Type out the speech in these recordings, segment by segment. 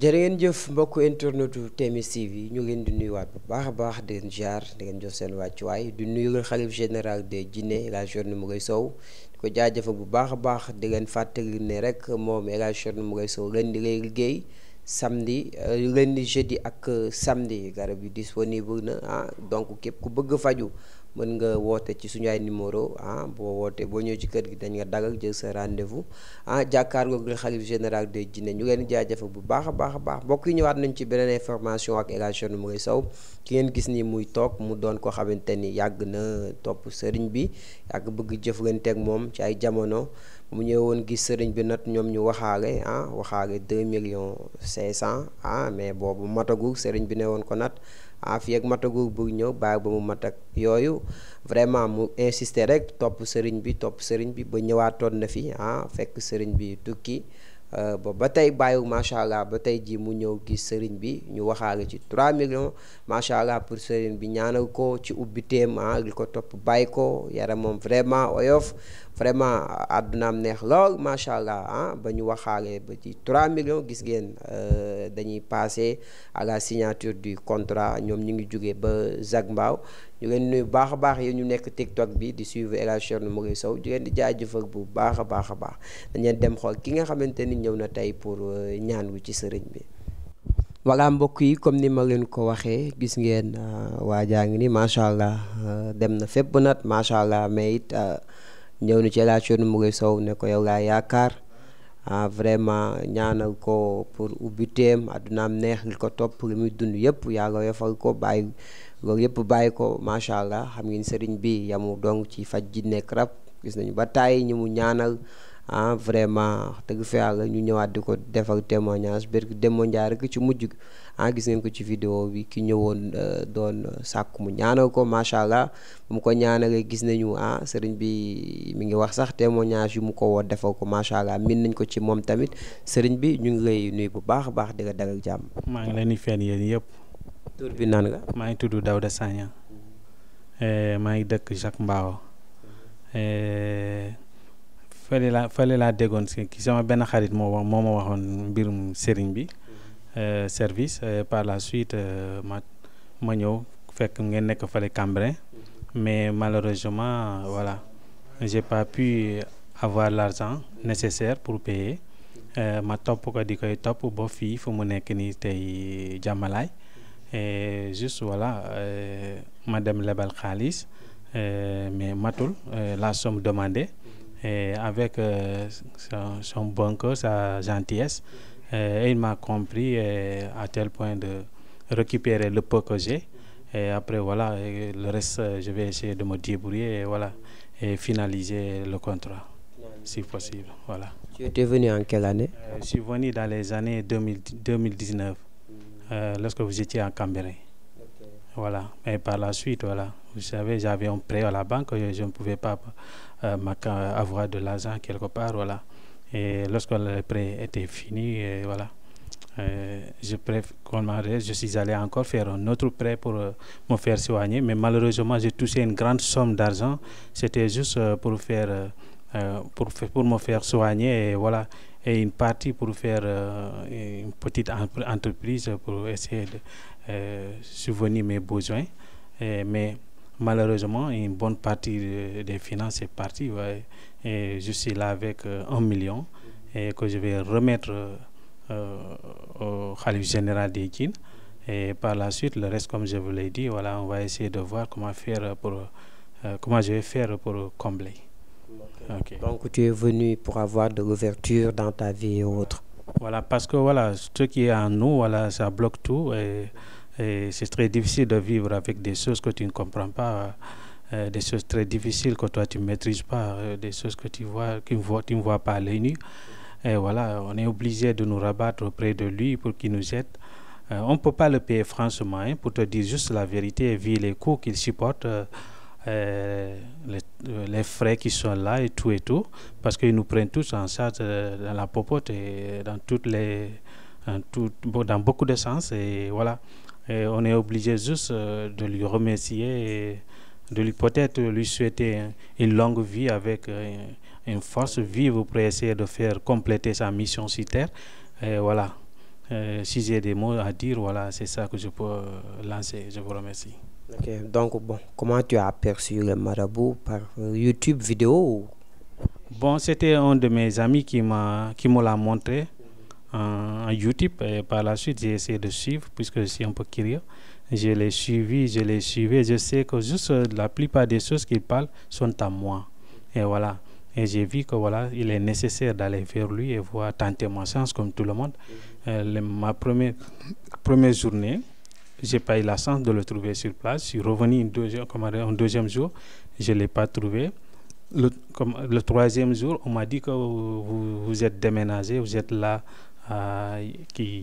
jërë ngeen jëf mbokku internetu TMS TV ñu leen di nuyuwaat bu baax a baax di leen jaar di ngeen jox seen wàccuwaay di nuyu xalif général des Djinné El Hadj Thierno Moule Sow di ko jaajëfal bu baax a baax di leen fàttali ne rek moom El Hadj Thierno Moule Sow ren di lay liggéey samedi lundi jeudi ak samedi garab yi disponible na donc képp ku bëgg faju mën nga woote ci suñu ay numéro boo wootee boo ñëw ci kër gi dañ nga dagal jël sa rendez-vous jàkkaarloog le xalif général des Djinné ñu leen jaajëfal bu baax a baax a baax mbokk yi ñëwaat nañ ci beneen information ak El Hadj Thierno Moule Sow ki ngeen gis ni muy toog mu doon ko xamante ni yàgg na topp sëriñ bi yàgg bëgg jëflante ak moom ci ay jamono mu ñëwoon gis sëriñ bi nag ñoom ñu waxaale waxaale 2,500,000 mais boobu matagul sëriñ bi ne woon ko nag fii ak matagul bu ñëw bàyyi ba mu mat ak yooyu vraiment mu insister rek topp sëriñ bi ba ñëwaatoon na fi fekk sëriñ bi tukki ba tey bàyyiwul macha allah ba tey ji mu ñëw gis sëriñ bi ñu waxaale ci 3 millions macha allah pour sëriñ bi ñaanal ko ci ubbiteem li ko topp bàyyi ko yaramam vraiment oyof vraiment àddunaam neex lool macha allah ba ñu waxaale ba ci 3 millions gis ngeen dañuy passer à la signature du contrat ñoom ñu ngi jógee ba Zac Mbao ñu leen nuyu baax a baax yéen ñu nekk TikTok bi di suivre El Hadj Thierno Moule Sow di leen di jaajëfal bu baax a baax a baax dañ leen dem xool ki nga xamante ni ñëw na tey pour ñaan wu ci sëriñ bi. voilà mbokk yi comme ni ma leen ko waxee gis ngeen waajaa ngi ni macha allah dem na fépp nag macha allah mais it ñëw na ci El Hadj Thierno Moule Sow ne ko yow laa yaakaar vraiment ñaanal ko pour ubbiteem àddunaam neex li ko topp li muy dund yëpp yàlla yofal ko bàyyi loolu yëpp bàyyi ko macha allah xam ngeen sëriñ bi yamu dong ci faj ji nekk rab gis nañu ba tàyyi ñi mu ñaanal vraiment dëgg fa yàlla ñu ñëwaat di ko defal témoignage berki demoo njaay rek ci mujj gis ngeen ko ci vidéo bi ki ñëwoon doon sàkku mu ñaanal ko macha allah bu mu ko ñaanalee gis nañu sëriñ bi mi ngi wax sax témoignage yu mu ko woo defal ko macha allah min nañ ko ci moom tamit sëriñ bi ñu ngi lay nuyu bu baax a baax di la dalal jàmm. maa ngi leen di fenn yéen yëpp. tur bi nan nga. maa ngi tudd Daouda Sagna maa ngi dëkk Zac Mbao fële laa déggoon ki sama benn xarit moo ma waxoon mbirum sëriñ bi service par la suite ma ñëw fekk ngeen nekk fële Cambérène mais malheureusement voilà j'ai pas pu avoir l'argent nécessaire pour payer ma topp ko di koy topp ba fii fu mu nekk nii tey jàmmalaay juste voilà ma dem lebal xaalis mais matul la somme demandée avec son bon cœur, sa gentillesse il m'a compris à tel point de récupérer le peu que j'ai et après voilà le reste je vais essayer de me débrouiller et voilà et finaliser le contrat si possible voilà. Tu étais venu en quelle année? Je suis venu dans les années 2019 lorsque vous étiez en Cambérène. Okay. Voilà. Et par la suite, voilà, vous savez, j'avais un prêt à la banque, je ne pouvais pas avoir de l'argent quelque part, voilà. Et lorsque le prêt était fini, voilà, je suis allé encore faire un autre prêt pour me faire soigner, mais malheureusement, j'ai touché une grande somme d'argent. C'était juste pour me faire soigner, et voilà. Et une partie pour faire une petite entreprise pour essayer de subvenir mes besoins. Mais malheureusement, une bonne partie des finances est partie. Ouais. Et je suis là avec 1 million et que je vais remettre au khalife général des Djinné. Et par la suite, le reste, comme je vous l'ai dit, voilà, on va essayer de voir comment je vais faire pour combler. Okay. Donc tu es venu pour avoir de l'ouverture dans ta vie et autres. Voilà, parce que voilà, ce qui est en nous, voilà, ça bloque tout et c'est très difficile de vivre avec des choses que tu ne comprends pas, des choses très difficiles que toi tu ne maîtrises pas, des choses que tu ne vois pas à l'œil nu. Et voilà, on est obligé de nous rabattre auprès de lui pour qu'il nous aide. On ne peut pas le payer franchement, pour te dire juste la vérité, vu les coûts qu'il supporte. Les frais qui sont là et tout parce qu'ils nous prennent tous en charge dans la popote et dans beaucoup de sens et voilà et on est obligé juste de lui remercier et de lui peut-être lui souhaiter une longue vie avec une force vive pour essayer de faire compléter sa mission sur terre et voilà Si j'ai des mots à dire, voilà, c'est ça que je peux lancer. Je vous remercie. Ok, donc bon, comment tu as aperçu le marabout? Par YouTube vidéo Bon, c'était un de mes amis qui me l'a montré en YouTube, et par la suite j'ai essayé de suivre puisque je suis un peu curieux. Je l'ai suivi, je sais que juste la plupart des choses qu'il parle sont à moi. Et voilà. Et j'ai vu que voilà, il est nécessaire d'aller vers lui et voir tenter ma chance comme tout le monde. Ma première journée, j'ai pas eu la chance de le trouver sur place. Je suis revenu un deuxième jour, je l'ai pas trouvé. Le troisième jour, on m'a dit que vous êtes déménagé, vous êtes là à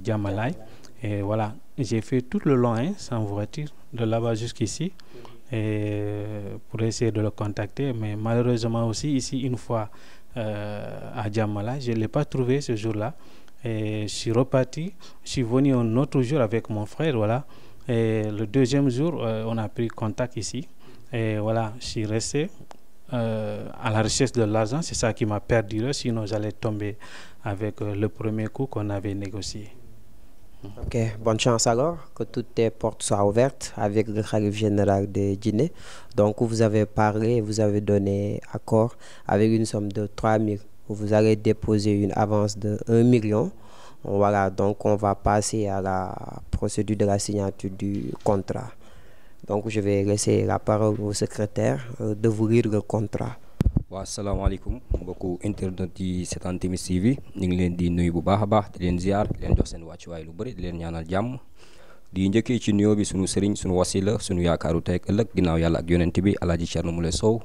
Djamalai. Et voilà, j'ai fait tout le long sans voiture, de là-bas jusqu'ici, et pour essayer de le contacter. Mais malheureusement aussi, ici, une fois à Djamalai, je ne l'ai pas trouvé ce jour-là. Et je suis reparti, je suis venu un autre jour avec mon frère, voilà. Et le deuxième jour, on a pris contact ici. Et voilà, je suis resté à la recherche de l'argent. C'est ça qui m'a perdu, sinon j'allais tomber avec le premier coup qu'on avait négocié. Ok, bonne chance alors, que toutes tes portes soient ouvertes avec le Khalif général de Guinée. Donc vous avez parlé, vous avez donné accord avec une somme de 3 000. Vous allez déposer une avance de 1 million. Voilà, donc on va passer à la procédure de la signature du contrat. Donc je vais laisser la parole au secrétaire de vous lire le contrat. Wa salaamaaleykum mbokku internet yi seetaan TMS TV ñu ngi leen di nuyu bu baax a baax di leen ziar di leen jox seen wàccuwaay lu bëri di leen ñaanal jàmm di njëkkee ci nuyoo bi sunu sëriñ sunu wasila sunu yaakaaru tey ak ëllëg ginnaaw yàlla ak yonent bi Alaaji Thierno Moule Sow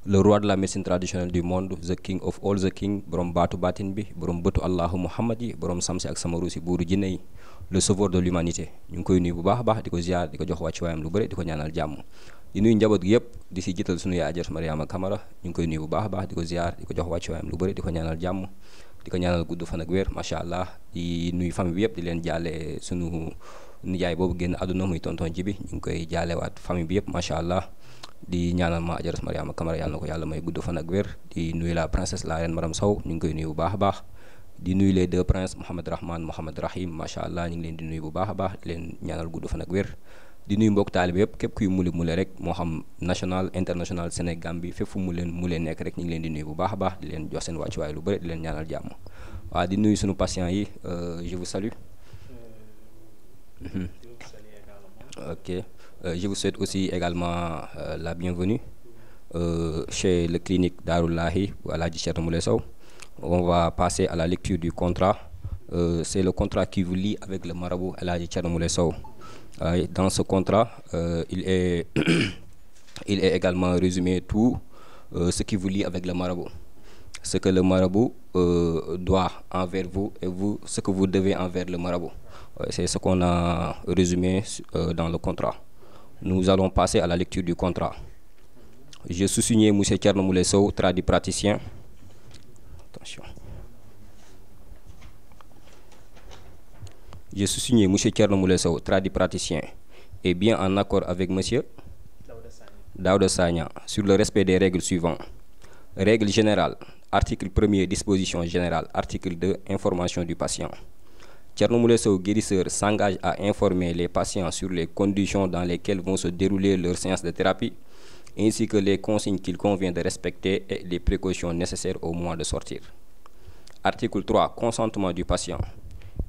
le roi de la médecine traditionnelle du monde, the king of all the king, borom baatu baatin bi borom bëtu Allahu Muhammad yi borom samsi ak samarusi buuru jinne yi le sauveur de l'humanité ñu ngi koy nuyu bu baax a baax di ko ziar di ko jox wàccuwaayam lu bëri di ko ñaanal jàmm di nuyu njaboot gi yëpp di si jiital sunu yaay Ajaratu Mariama Kamara ñu ngi koy nuyu bu baax a baax di ko ziar di ko jox wàccuwaayam lu bëri di ko ñaanal jàmm di ko ñaanal gudd fan ak wér macha allah di nuyu famille bi yëpp di leen jaale sunu nijaay boobu génn àdduna muy tonton ji bi ñu ngi koy jaalewaat famille bi yëpp macha allah di ñaanal ma Ajaratu Mariama Kamara yàlla na ko yàlla may gudd fan ak wér di nuyu la princesse la reine Maram Sow ñu ngi koy nuyu bu baax a baax di nuyu les deux princes Mohamed Rahman Mohamed Rahim macha allah ñu ngi leen di nuyu bu baax a baax di leen ñaanal gudd fan ak wér di nuyu mbokk taalibe yëpp képp kuy mule rek moo xam national international Sénégal bi fépp fu mule nekk rek ñu ngi leen di nuyu bu baax a baax di leen jox seen wàccuwaay lu bëri di leen ñaanal jàmm waaw di nuyu sunu patients yi je vous salue. Ok, je vous souhaite aussi également la bienvenue chez le clinique Darullahi ou Alaaji Thierno Moule Sow. On va passer à la lecture du contrat. C'est le contrat qui vous lie avec le marabout Alaaji Thierno Moule Sow. Dans ce contrat, il est également résumé tout ce qui vous lie avec le marabout. Ce que le marabout doit envers vous et vous, ce que vous devez envers le marabout. C'est ce qu'on a résumé dans le contrat. Nous allons passer à la lecture du contrat. Je suis signé M. Thierno Moule Sow, tradipraticien. Attention. Je suis signé M. Thierno Moule Sow, tradipraticien, et bien en accord avec M. Daouda Sagna sur le respect des règles suivantes. Règle générale, article 1er, disposition générale, article 2, information du patient. Thierno Moule Sow, guérisseur, s'engage à informer les patients sur les conditions dans lesquelles vont se dérouler leurs séances de thérapie, ainsi que les consignes qu'il convient de respecter et les précautions nécessaires au moment de sortir. Article 3, consentement du patient.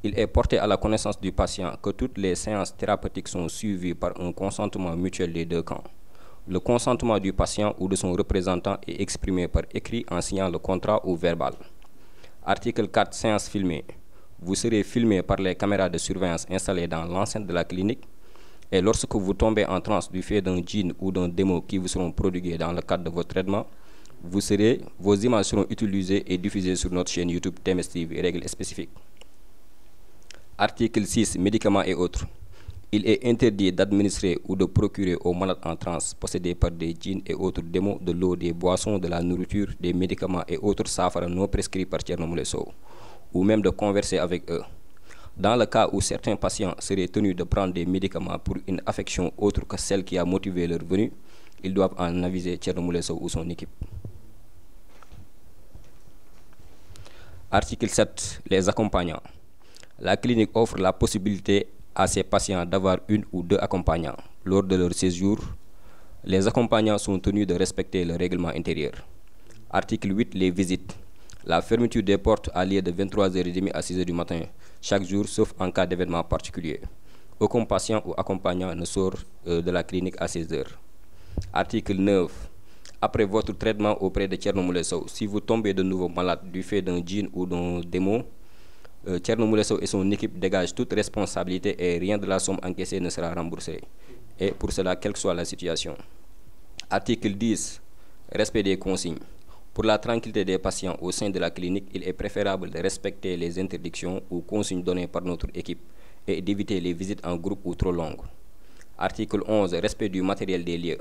Il est porté à la connaissance du patient que toutes les séances thérapeutiques sont suivies par un consentement mutuel des deux camps. Le consentement du patient ou de son représentant est exprimé par écrit en signant le contrat ou verbal. Article 4, séance filmée. Vous serez filmé par les caméras de surveillance installées dans l'enceinte de la clinique et lorsque vous tombez en transe du fait d'un djinn ou d'un démon qui vous seront prodigués dans le cadre de votre traitement, vos images seront utilisées et diffusées sur notre chaîne YouTube TMS TV, règles spécifiques. Article 6, médicaments et autres. Il est interdit d'administrer ou de procurer aux malades en transe possédés par des djinns et autres démons de l'eau, des boissons, de la nourriture, des médicaments et autres saafara non prescrits par Thierno Moule Sow, ou même de converser avec eux. Dans le cas où certains patients seraient tenus de prendre des médicaments pour une affection autre que celle qui a motivé leur venue, ils doivent en aviser Thierno Moule Sow ou son équipe. Article 7. Les accompagnants. La clinique offre la possibilité à ses patients d'avoir une ou deux accompagnants. Lors de leur séjour, les accompagnants sont tenus de respecter le règlement intérieur. Article 8, les visites. La fermeture des portes a lieu de 23h30 à 6h du matin, chaque jour, sauf en cas d'événement particulier. Aucun patient ou accompagnant ne sort de la clinique à 16h. Article 9. Après votre traitement auprès de Thierno Moule Sow, si vous tombez de nouveau malade du fait d'un djinn ou d'un démon, Thierno Moule Sow et son équipe dégagent toute responsabilité et rien de la somme encaissée ne sera remboursé. Et pour cela, quelle que soit la situation. Article 10. Respect des consignes. Pour la tranquillité des patients au sein de la clinique, il est préférable de respecter les interdictions ou consignes données par notre équipe et d'éviter les visites en groupe ou trop longues. Article 11. Respect du matériel des lieux.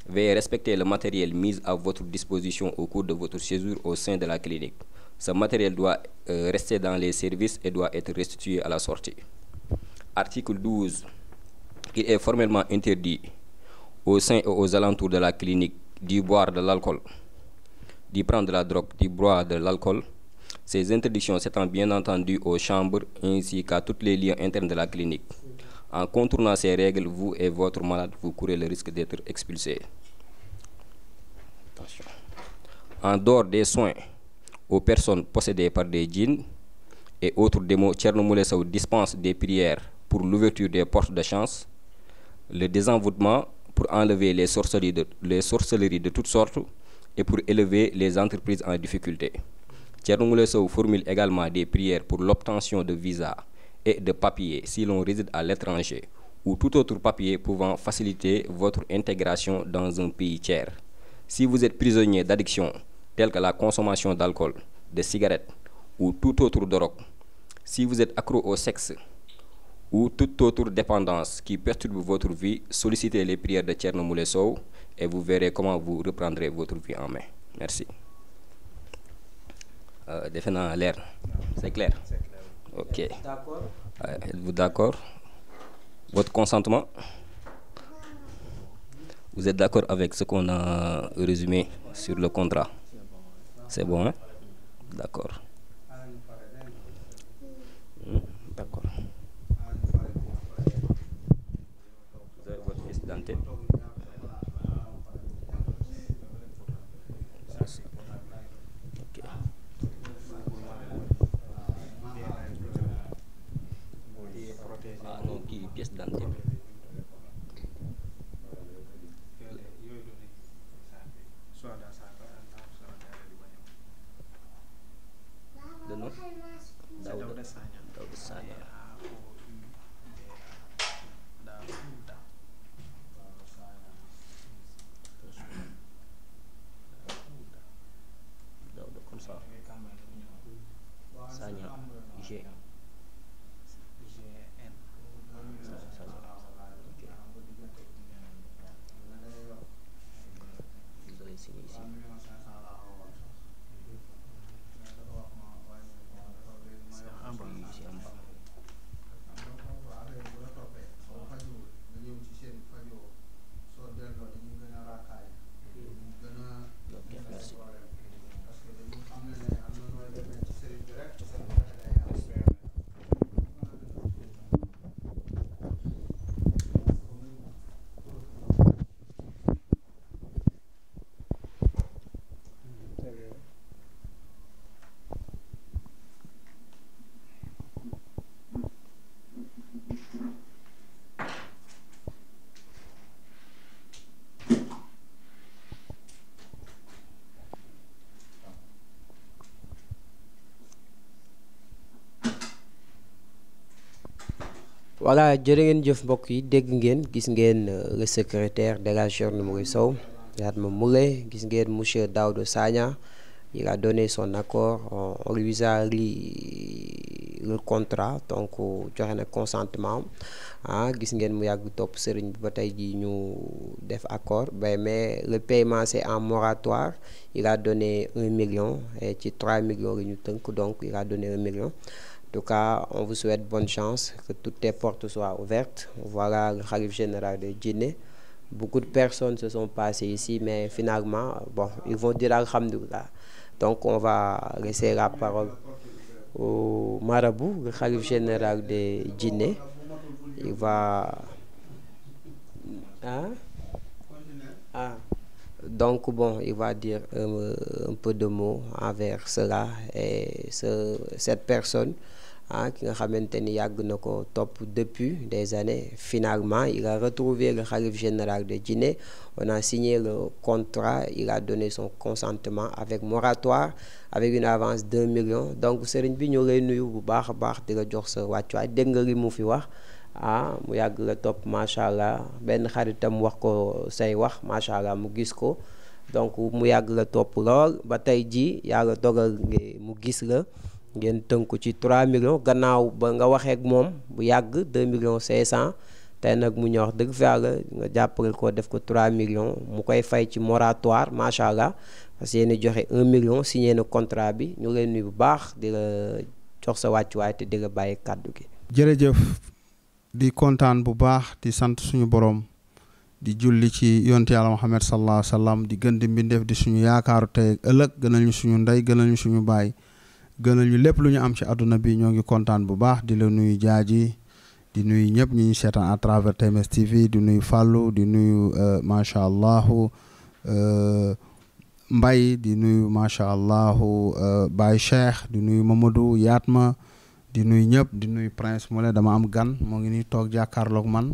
Veuillez respecter le matériel mis à votre disposition au cours de votre séjour au sein de la clinique. Ce matériel doit rester dans les services et doit être restitué à la sortie. Article 12. Il est formellement interdit au sein et aux alentours de la clinique d'y boire de l'alcool, d'y prendre de la drogue, d'y boire de l'alcool. Ces interdictions s'étendent bien entendu aux chambres ainsi qu'à tous les lieux internes de la clinique. En contournant ces règles, vous et votre malade, vous courez le risque d'être expulsés. Attention. En dehors des soins aux personnes possédées par des djinns et autres démons, Thierno Moule Sow dispense des prières pour l'ouverture des portes de chance, le désenvoûtement pour enlever les sorcelleries de toutes sortes et pour élever les entreprises en difficulté. Thierno Moule Sow formule également des prières pour l'obtention de visas et de papiers si l'on réside à l'étranger ou tout autre papier pouvant faciliter votre intégration dans un pays tiers. Si vous êtes prisonnier d'addiction telles que la consommation d'alcool, de cigarettes ou tout autre drogue, si vous êtes accro au sexe ou toute autre dépendance qui perturbe votre vie, sollicitez les prières de Thierno Moule Sow et vous verrez comment vous reprendrez votre vie en main. Merci. Defe naa leer na. C'est clair? Ok. D'accord. Êtes-vous d'accord? Votre consentement? Vous êtes d'accord avec ce qu'on a résumé sur le contrat? C'est bon, hein? D'accord. D'accord. Vous avez votre pièce d'identité? Ok. Ah non, kii pièce d'identité. Le nom? Daouda Sagna. Daouda comme ça. Sagna. G. Vous allez signer ici. Ici en bas. Ok, merci. voilà jërë ngeen jëf mbokk yi dégg ngeen gis ngeen le secrétaire de la Thierno Moule Sow Thierno Moule gis ngeen monsieur Daouda Sagna il a donné son accord on lui a li le contrat donc joxe na consentement gis ngeen mu yàgg topp sëriñ bi ba tey ji ñu def accord mais le paiement c'est en moratoire il a donné 1 million et ci 3 millions la ñu tënk donc il a donné 1 million. En tout cas, on vous souhaite bonne chance, que toutes les portes soient ouvertes. Voilà le khalife général de Djiné. Beaucoup de personnes se sont passées ici, mais finalement, bon, ils vont dire alhamdoulilah. Donc, on va laisser la parole. marabout, le khalife général de Djiné. Il va... Donc bon, il va dire un peu de mots envers cela et cette personne qui nga xamante ni yàgg na ko topp depuis des années. Finalement, il a retrouvé le khalife général de Djiné. On a signé le contrat, il a donné son consentement avec moratoire, avec une avance d'1 million. Donc sëriñ bi ñu lay nuyu bu baax a baax di la jox sa wàccuwaay. Dégg nga li mu fi wax mu yàgg la topp macha allah, benn xaritam wax ko say wax macha allah mu gis ko. Donc mu yàgg la topp lool ba tey jii yàlla dogal mu gis la ngeen tënku ci 3 millions gannaaw ba nga waxee ak moom bu yàgg 2 millions 500 tey nag mu ñëw wax dëgg fa yàlla nga jàppale ko def ko 3 millions mu koy fay ci moratoire macha allah parce que yéen joxe 1 million signé na contrat bi. ñu leen nuyu bu baax di la jox sa wàccuwaay te di la bàyyi kàddu gi. jërëjëf di kontaan bu baax di sant suñu borom. di julli ci yonte yàlla Muhammad sallallahu alayhi wa sallam di gën di mbindeef di suñu yaakaaru tey ëllëg gënal ñu suñu ndey gënal ñu suñu baay gënal ñu lépp lu ñu am ci àdduna bi. ñoo ngi kontaan bu baax di la nuyu jaaji di nuyu ñëpp ñu seetaan à travers TMS TV di nuyu Fallou di nuyu macha allah Mbaye di nuyu macha allah Baye Cheikh di nuyu Mamadou Yatma di nuyu ñëpp di nuyu Prince Moulé dama am gan moo ngi nii toog jàkkaarloog man.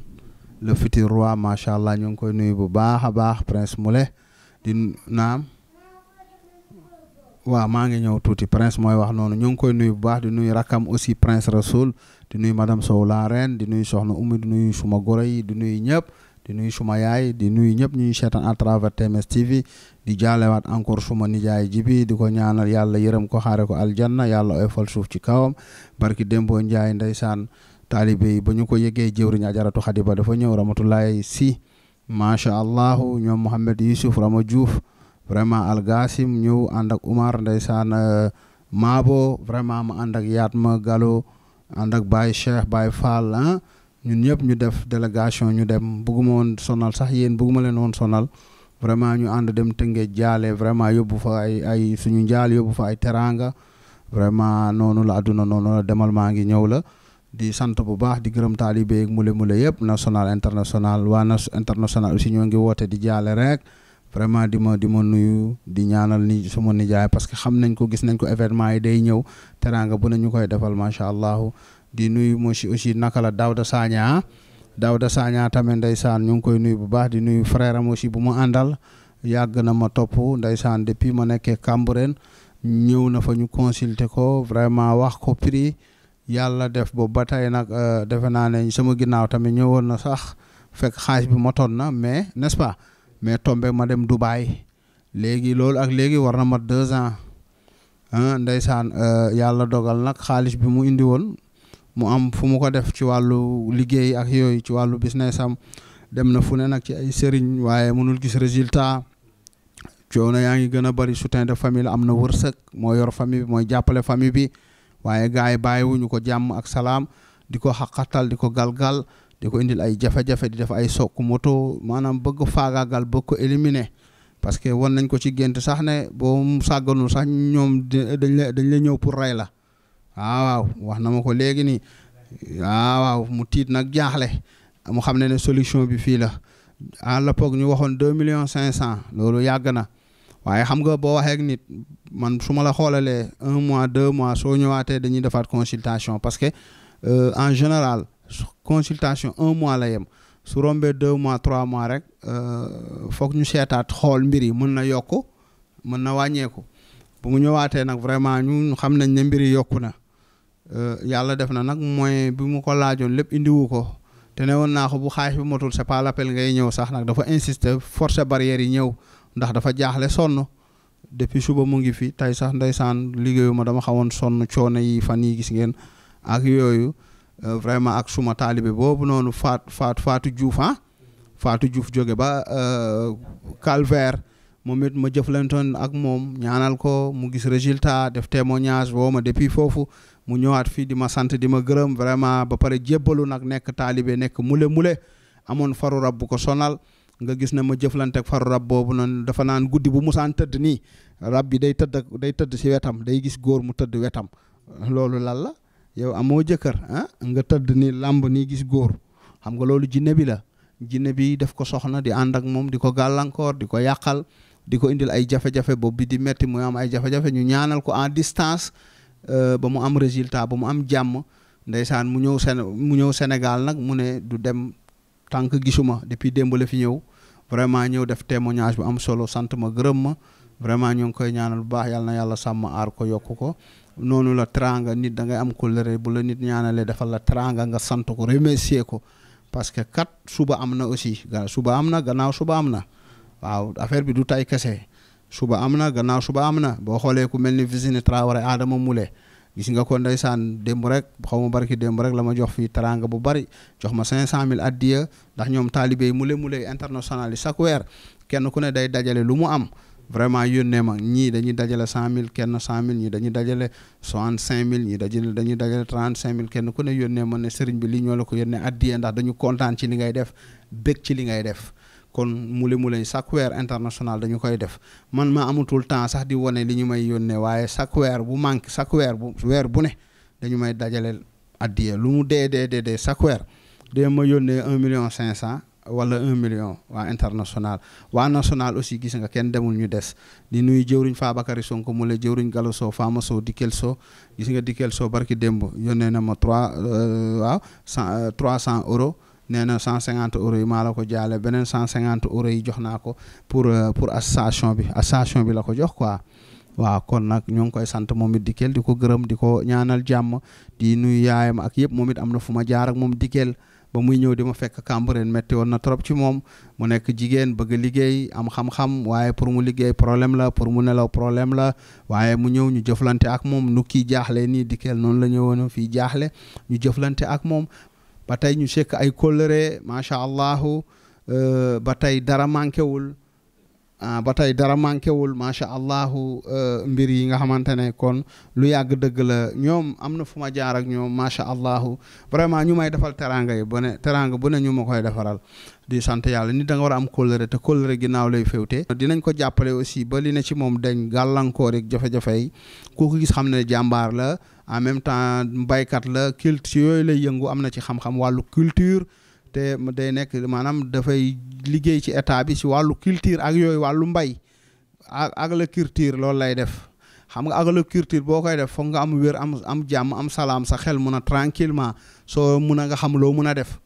Le futur roi macha allah ñu ngi koy nuyu bu baax a baax Prince Moulé di naam waaw maa ngi ñëw tuuti Prince mooy wax noonu ñu ngi koy nuyu bu baax di nuyu rakam aussi Prince Rasoul di nuyu madame Sow la reine di nuyu soxna Oumy di nuyu suma goro yi di nuyu ñëpp di nuyu suma yaay di nuyu ñëpp ñuy seetaan à travers TMS TV di jaalewaat encore suma nijaay jibi di ko ñaanal yàlla yërëm ko xaare ko aljanna yàlla oyofal suuf ci kawam barki Dembo Njaay ndeysaan taalibe yi ba ñu ko yëgee jëwriñ ajaratu Xadiba dafa ñëw Ramatoulaye Si macha allah ñoom Mohamed Youssouf Rama Diouf vraiment Algasim ñëw ànd ak Umar ndeysaan Maabo vraiment ma ànd ak Yatma Gallo ànd ak Baye Cheikh Baye Fall ñun ñëpp ñu def délégation ñu dem bëgguma woon sonal sax yéen bëgguma leen woon sonal vraiment ñu ànd dem Tëngéej jaale vraiment yóbbu fa ay suñu njaal yóbbu fa ay teraanga vraiment noonu la àdduna noonu la demal maa ngi ñëw la. di sant bu baax di gërëm taalibe ak mule yëpp national international waa international aussi ñoo ngi woote di jaale rek vraiment di ma nuyu di ñaanal ni suma nijaay parce que xam nañ ko gis nañ ko événement yi day ñëw teraanga bu ne ñu koy defal macha allah di nuyu aussi naka la Daouda Sagna tamit ndeysaan ñu ngi koy nuyu bu baax di nuyu frère am aussi bu mu àndal yàgg na ma topp ndeysaan depuis ma nekkee Cambérène ñëw na fa ñu consulter ko vraiment wax ko prix yàlla def boobu ba tey nag defe naa ne sama ginnaaw tamit ñëwoon na sax fekk xaalis bi motoon na mais n'est-ce pas mais tombé ma dem Dubaï léegi loolu ak léegi war na mat 2 ans ndeysaan yàlla dogal nag xaalis bi mu indi woon mu am fu mu ko def ci wàllu liggéey ak yooyu ci wàllu business am dem na fu ne nag ci ay sëriñ waaye mënul gis résultat coono yaa ngi gën a bari soutien de famille am na wërsëg moo yor famille bi mooy jàppale famille bi waaye gars yi bàyyiwuñu ko jàmm ak salaam di ko xaqatal di ko galgal di ko indil ay jafe-jafe di def ay sokk moto maanaam bëgg faagaagal bëgg ko éliminer parce que wan nañ ko ci gént sax ne boo sàgganul sax ñoom dañ la ñëw pour rey la waaw wax na ma ko léegi nii waaw mu tiit nag jaaxle mu xam ne solution bi fii la à l'époque ñu waxoon 2 millions 500 loolu yàgg na waaye xam nga boo waxee ak nit man su ma la xoolalee 1 mois 2 mois soo ñëwaatee dañuy defaat consultation parce que en général consultation 1 mois la yem su rombee 2 mois 3 mois rek foog ñu seetaat xool mbir yi mën na yokku mën na wàññeeku bu mu ñëwaatee nag vraiment ñu xam nañ ne mbir yi yokku na yàlla def na nag moyen bi mu ko laajoon lépp indiwu ko te ne woon naa ko bu xaalis bi motul c'est pas l'appel ngay ñëw sax nag dafa insister forcer barrières yi ñëw ndax dafa jaaxle sonn depuis suba mu ngi fi tey sax ndeysaan liggéeyu ma dama xawoon sonn coono yi fan yi gis ngeen ak yooyu vraiment ak suma taalibe boobu noonu Fatou Diouf Fatou Diouf jóge ba Calvaire moom it ma jëflantoon ak moom ñaanal ko mu gis résultat def témoignage woo ma depuis foofu mu ñëwaat fii di ma sant di ma gërëm vraiment ba pare jébbalu nag nekk taalibe nekk mule amoon faru rab bu ko sonal nga gis ne ma jëflante ak faru rab boobu noonu dafa naan guddi bu musaan tëdd nii rab bi day tëdd si wetam day gis góor mu tëdd wetam loolu lan la yow amoo jëkkër nga tëdd ni làmb nii gis góor xam nga loolu jinne bi la jinne bi def ko soxna di ànd ak moom di ko gàllankoor di ko yàqal di ko indil ay jafe-jafe boobu bi di metti muy am ay jafe-jafe ñu ñaanal ko en distance ba mu am résultat ba mu am jàmm ndeysaan mu ñëw Sénégal nag mu ne du dem tant que gisuma depuis démb la fi ñëw vraiment ñëw def témoignage bu am solo sant ma gërëm ma vraiment ñu ngi koy ñaanal bu baax yàlla na yàlla sàmm aar ko yokk ko noonu la teranga nit da ngay am kóllëre bu la nit ñaanalee defal la teranga nga sant ko remercier ko parce que kat suba am na aussi suba am na gannaaw suba am na waaw affaire bi du tay kese suba am na gannaaw suba am na boo xoolee ku mel ni Visine Traoré Adama Moulé gis nga ko ndeysaan démb rek xaw ma barki démb rek la ma jox fii teranga bu bari jox ma 500,000 addiya ndax ñoom taalibe yi Moulé international yi chaque weer kenn ku ne day dajale lu mu am vraiment yónnee ma ñii dañuy dajale 100,000 kenn 100,000 ñii dañuy dajale 65,000 ñii dañuy dajale 35,000 kenn ku ne yónnee ma ne sëriñ bi lii ñoo la ko yónnee addiya ndax dañu kontaan ci li ngay def bég ci li ngay def kon Moulé chaque weer international dañu koy def man ma amatul temps sax di wane li ñu may yónnee waaye chaque weer bu manque chaque weer bu ne dañu may dajale addiya lu mu dee chaque weer dee ma yónnee 1,500,000 wala 1 million waa international waa national aussi gis nga kenn demul ñu des di nuyu jëwriñ Fabakary Sonko Moulé jëwriñ Gallo Sow Fama Sow Dikel Sow gis nga Dikel Sow barki démb yónnee na ma 300 euros nee na 150 euros yi maa la ko jaale beneen 150 euros yi jox naa ko pour association bi la ko jox quoi waaw kon nag ñoo ngi koy sant moom it Dikel di ko gërëm di ko ñaanal jàmm di nuyu yaayam ak yëpp moom it am na fu ma jaar ak moom Dikel ba muy ñëw di ma fekk Cambérène metti woon na trop ci moom mu nekk jigéen bëgg liggéey am xam-xam waaye pour mu liggéey problème la pour mu nelaw problème la waaye mu ñëw ñu jëflante ak moom nu kii jaaxle nii Dikel noonu la ñëwoon fii jaaxle ñu jëflante ak moom ba tey ñu sekk ay kóllëre macha allahu ba tey dara manqué wul macha allahu mbir yi nga xamante ne kon lu yàgg dëgg la ñoom am na fu ma jaar ak ñoom macha allahu vraiment ñu may defal teranga yi teranga bu ne ñu ma koy defaral di sant yàlla nit da nga war a am kóllëre te kóllëre ginnaaw lay féwte dinañ ko jàppale aussi ba li ne ci moom dañ gàllankoor ak jafe-jafe yi ku ko gis xam ne jàmbaar la en même temps baykat la culture yooyu lay yëngu am na ci xam-xam wàllu culture te day nekk maanaam dafay liggéey ci état bi ci wàllu culture ak yooyu wàllu mbay ak agriculture loolu lay def xam nga agriculture boo koy def foog nga am wér am jàmm am salaam sa xel mun a tranquillement soo mun a nga xam loo mun a def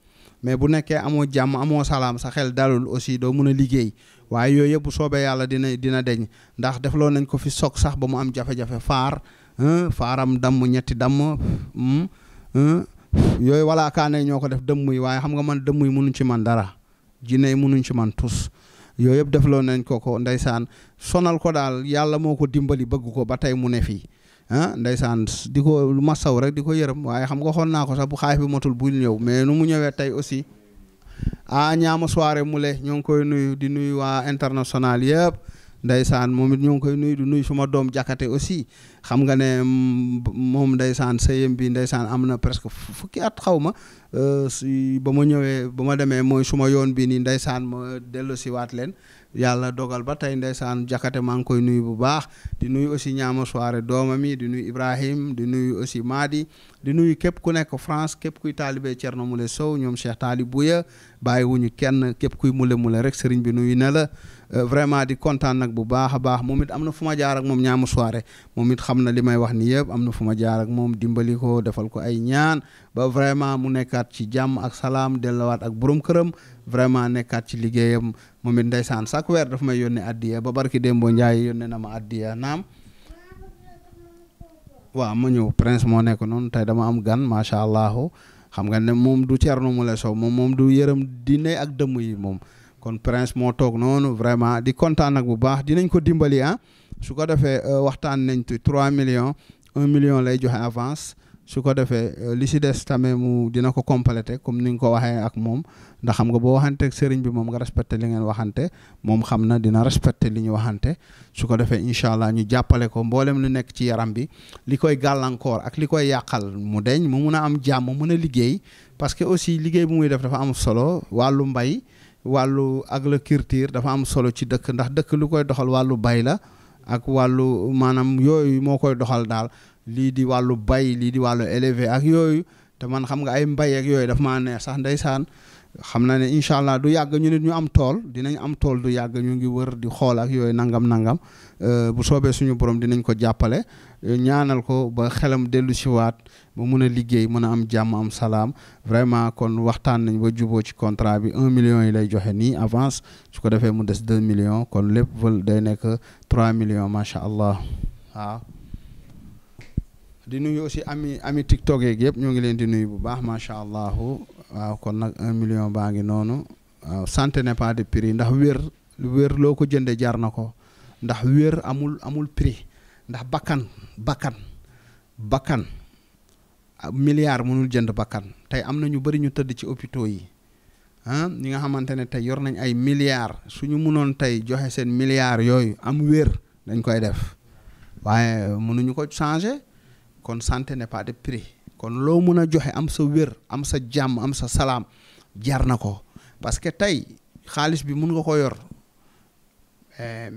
mais bu nekkee amoo jàmm amoo salaam sa xel dalul aussi doo mun a liggéey waaye yooyu yëpp bu soobee yàlla dina deñ ndax def loo nañ ko fi soog sax ba mu am jafe-jafe faaram damm ñetti damm yooyu wala kaane ñoo ko def dëmm yi waaye xam nga man dëmm yi mënuñ ci man dara jinne yi mënuñ ci man tus yooyu yëpp defloo nañ ko ndeysaan sonal ko daal yàlla moo ko dimbali bëgg ko ba tey mu ne fii ndeysaan di ko masaw rek di ko yërëm waaye xam nga xool naa ko sax bu xaay bi motul bul ñëw mais nu mu ñëwee tey aussi ñaama soirée Moulé ñoo ngi koy nuyu di nuyu waa international yëpp ndeysaan moom it ñoo ngi koy nuyu di nuyu suma doom jakate aussi xam nga ne moom ndeysaan sëyam bi ndeysaan am na presque fukki at xaw ma ba ma ñëwee ba ma demee mooy suma yoon bi nii ndeysaan ma dellu si waat leen yàlla dogal ba tey ndeysaan jakate maa ngi koy nuyu bu baax di nuyu aussi ñaama soirée doomam yi di nuyu Ibrahim di nuyu aussi Madi di nuyu képp ku nekk France képp kuy taalibe Thierno Moule Sow ñoom Cheikh Talib Bouya bàyyi wuñu kenn képp kuy mule rek sëriñ bi nuyu na la vraiment di kontaan nag bu baax a baax moom it am na fu ma jaar ak moom ñaama soirée moom it xam na li may wax ni yëpp am na fu ma jaar ak moom dimbali ko defal ko ay ñaan ba vraiment mu nekkaat ci jàmm ak salaam delluwaat ak borom këram vraiment nekkaat ci liggéeyam moom it ndeysaan chaque weer dafa may yónnee addiya ba barki Dembo Ndiaye yónnee na ma addiya naam waaw ma ñëw prince moo nekk noonu tey dama am gan macha allah xam nga ne moom du Thierno Moule Sow moom du yërëm diine ak dëmm yi moom kon prince moo toog noonu vraiment di kontaan nag bu baax dinañ ko dimbali su ko defee waxtaan nañ ci 3 millions 1 million lay joxe avance su ko defee li si des tamit mu dina ko complété comme ni nga ko waxee ak moom ndax xam nga boo waxanteeg sëriñ bi moom nga respecté li ngeen waxante moom xam na dina respecté li ñu waxante su ko defee incha allah ñu jàppale ko mboolem lu nekk ci yaram bi li koy gàllankoor ak li koy yàqal mu deñ mu mun a am jàmm mun a liggéey parce que aussi liggéey bu muy def dafa am solo wàllu mbay wàllu agriculture dafa am solo ci dëkk ndax dëkk lu koy doxal wàllu bay la ak wàllu maanaam yooyu moo koy doxal daal lii di wàllu bay lii di wàllu élevé ak yooyu te man xam nga ay mbay ak yooyu daf maa neex sax ndeysaan xam na ne incha allah du yàgg ñu nit ñu am tool dinañ am tool du yàgg ñu ngi wër di xool ak yooyu nangam bu soobee suñu borom dinañ ko jàppale ñaanal ko ba xelam dellu siwaat ba mun a liggéey mën a am jàmm am salaam vraiment kon waxtaan nañ ba juboo ci contrat bi 1 million yi lay joxe nii avance su ko defee mu des 2 millions kon lépp day nekk 3 millions macha allah waaw. di nuyu aussi ami TikTok yeeg yëpp ñoo ngi leen di nuyu bu baax macha allah waaw kon nag 1 million baa ngi noonu waaw santé n'est pas de prix ndax wér loo ko jëndee jar na ko ndax wér amul prix ndax bakkan milliard mënul jënd bakkan tey am na ñu bëri ñu tëdd ci hôpitaux yi ñi nga xamante ne tey yor nañ ay milliards suñu mënoon tey joxe seen milliards yooyu am wér dañ koy def waaye mënuñu ko changer kon santé n'est pas de prix kon loo mën a joxe am sa wér am sa jàmm am sa salaam jar na ko parce que tey xaalis bi mun nga ko yor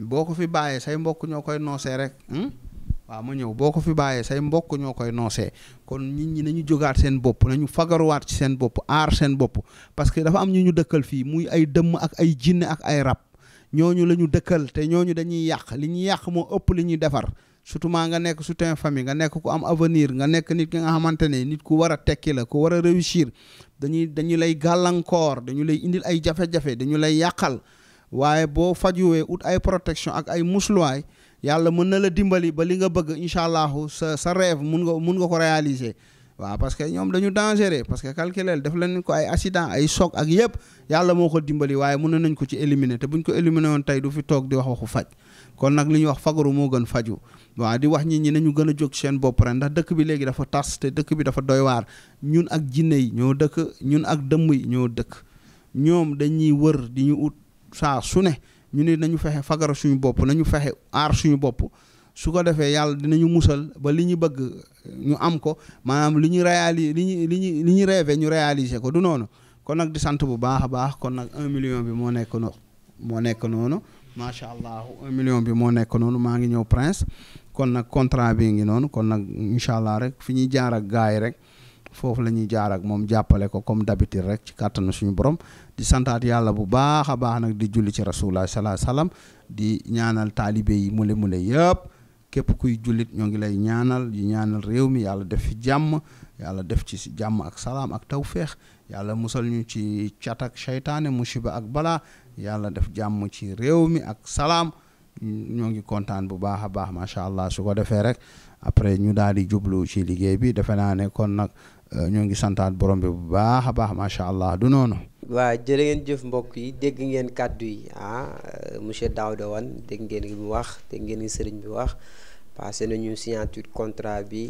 boo ko fi bàyyee say mbokk ñoo koy noosee rek waaw ma ñëw boo ko fi bàyyee say mbokk ñoo koy noosee kon nit ñi nañu jógaat seen bopp nañu fagaruwaat ci seen bopp aar seen bopp parce que dafa am ñu dëkkal fii muy ay dëmm ak ay jinne ak ay rab ñooñu la ñu dëkkal te ñooñu dañuy yàq li ñuy yàq moo ëpp li ñuy defar surtout maa nga nekk soutien famille nga nekk ku am avenir nga nekk nit ki nga xamante ne nit ku war a tekki la ku war a réussir dañu lay gàllankoor dañu lay indil ay jafe-jafe dañu lay yàqal waaye boo fajuwee ut ay protection ak ay musluwaay yàlla mën na la dimbali ba li nga bëgg incha allahu sa rêve mun nga ko réaliser waaw parce que ñoom dañu dangereux parce que calculer def leen ko ay accident ay choc ak yëpp yàlla moo ko dimbali waaye mën nañ ko ci éliminer te buñ ko éliminer woon tey du fi toog di wax waxu faj kon nag li ñuy wax fagaru moo gën faju waaw di wax nit ñi nañu gën a jóg seen bopp ren ndax dëkk bi léegi dafa tas te dëkk bi dafa doy waar ñun ak jinne yi ñoo dëkk ñun ak dëmm yi ñoo dëkk ñoom dañuy wër di ñu ut saa su ne ñu ne nañu fexe fagaru suñu bopp nañu fexe aar suñu bopp su ko defee yàlla dinañu musal ba li ñu bëgg ñu am ko maanaam li ñu réaliser li ñu rêvé ñu réaliser ko du noonu kon nag di sant bu baax a baax kon nag 1 million bi moo nekk noonu macha allah 1 million bi moo nekk noonu maa ngi ñëw Prince kon nag contrat bi ngi noonu kon nag incha allah rek fi ñuy jaar ak gars yi rek foofu la ñuy jaar ak moom jàppale ko comme d'habitude rek ci kàttanu suñu borom di santaat yàlla bu baax a baax nag di julli ci rasulullah sallallahu alayhi wasallam di ñaanal taalibe yi mule yëpp képp kuy jullit ñoo ngi lay ñaanal di ñaanal réew mi yàlla def fi jàmm yàlla def ci jàmm ak salaam ak tawféex yàlla musal ñu ci cat ak seytaane musiba ak balaa yàlla def jàmm ci réew mi ak salaam ñoo ngi kontaan bu baax a baax macha allah su ko defee rek après ñu daal di jublu ci liggéey bi defe naa ne kon nag ñoo ngi santaat borom bi bu baax a baax macha allah du noonu. waa jërë ngeen jëf mbokk yi dégg ngeen kàddu yi monsieur Daouda Wane dégg ngeen li mu wax dégg ngeen li sëriñ bi wax passé nañu signature contrat bi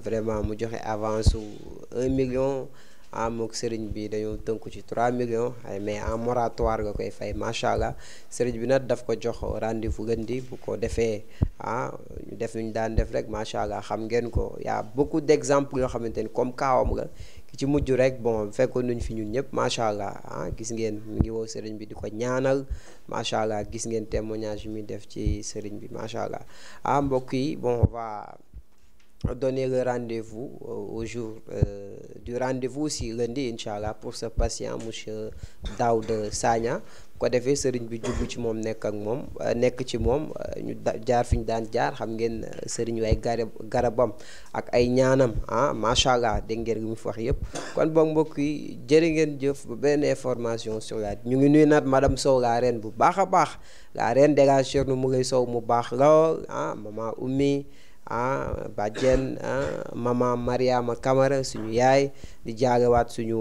vraiment mu joxe avance su 1 million mook sëriñ bi dañoo tënku ci 3 millions mais en moratoire nga koy fay macha allah sëriñ bi nag daf ko jox rendez-vous lundi bu ko defee ñu def ñu daan def rek macha allah xam ngeen ko y a beaucoup d'exemples yoo xamante ni comme kaawam la ki ci mujj rek bon fekkoon nañ fi ñun ñëpp macha allah gis ngeen mu ngi woo sëriñ bi di ko ñaanal macha allah gis ngeen témoignage yi muy def ci sëriñ bi macha allah mbokk yi bon on va donner le rendez-vous au jour du rendez-vous aussi lundi inchallah pour ce patient monsieur Daouda Sagna ko defee sëriñ bi jubbu ci moom nekk ci moom ñu jaar fi ñu daan jaar xam ngeen sëriñ way garabam ak ay ñaanam macha allah dégg ngeen li mu fi wax yëpp kon boog mbokk yi jërë ngeen jëf ba benn information sur la ñu ngi nuyu naat madame Sow la reine bu baax a baax la reine de la Cherno Moulay Sow mu baax lool maman Oumy Badiane maman Mariama Camara suñu yaay di jaagawaat suñu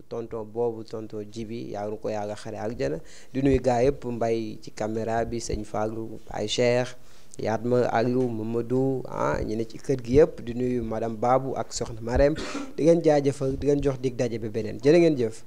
tonton boobu tonton Jibi yaa ngi ko yàlla xare aljana di nuyu gaa yëpp mbay ci caméra bi sëñ Fallou ay Cheikh Yatma Aliou Mamadou ñu ne ci kër gi yëpp di nuyu madame Babou ak soxna Marème di ngeen jaajëfal di ngeen jox dig daje ba beneen jërë ngeen jëf